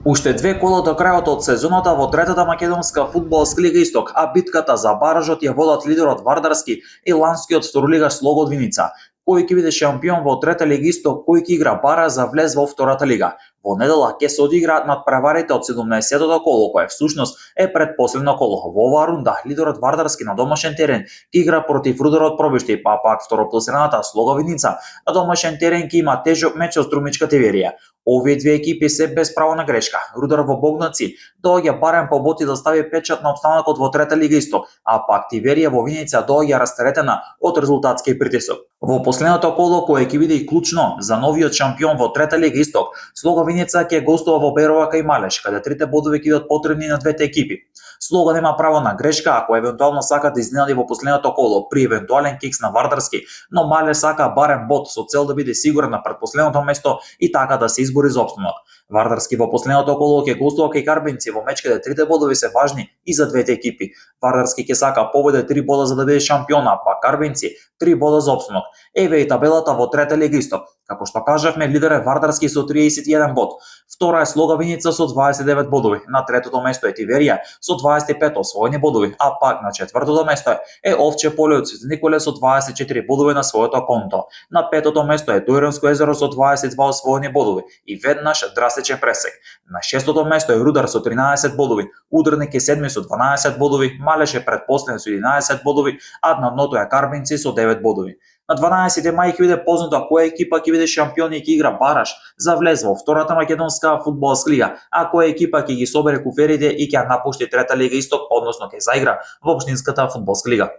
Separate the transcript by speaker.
Speaker 1: Уште две кола до крајот од сезоната во третата македонска фудбалска лига Исток, а битката за баражот ја водат лидерот Вардарски и ланскиот второлигаш Слогод Виница. Кој ќе биде шампион во трета лига Исток, кој ќе игра бара за влез во втората лига. Во недела ќе се одиграат надпреварите од 17-тото коло, кое всушност е предпоследно коло. Во оваа рунда лидерот Вардарски на домашен терен ќе игра против Рударот Пробиште, па пак второпласираната Слога Виница на домашен терен ќе има тежок меч со Струмичка Теверија. Овие две екипи се без право на грешка. Рудар во Богнаци доаѓа барем поботи да стави печат на опстанокот во трета лига Исток, а пак Тиверија во Виница доаѓа растаретена од резултатски притисок. Во последното коло, кое ќе биде и клучно за новиот шампион во трета лига Исток, Слога Виница ќе гостува во Беровака и Малеш, каде трите бодови ќе бидат потребни на двете екипи. Слога нема право на грешка ако евентуално сака да изненади во последното коло при евентуален кикс на Вардарски, но Малеш сака барем бод со цел да биде сигурен на предпоследното место и така да се избори за опстанок. Вардарски во последното коло ќе гостува кај Карбинци во меч каде трите бодови се важни и за двете екипи. Вардарски ќе сака победа 3 бода за да биде шампион, а па Карбинци 3 бода за опстанок. Еве и табелата во трета лига Исток. Како што кажавме, лидер е Вардарски со 31 бод. Втора е Слога Виница со 29 бодови. На третото место е Тиверија со 25 освоени бодови, а пак на четвртото место е Овче поле од Свети Николе со 24 бодови на своето конто. На петото место е Дојранско езеро со 22 освоени бодови и веднаш драстичен пресек. На шестото место е Рудар со 13 бодови, Ударник е седми со 12 бодови, Малеш е предпоследен со 11 бодови, а на дното е Карбинци со 9 бодови. На 12 мај ќе биде познато која екипа ќе биде шампион и ќе игра бараж за влез во втората македонска фудбалска лига, а која екипа ќе ги собере куферите и ќе ја напушти трета лига Исток, односно ќе заигра во општинската фудбалска лига.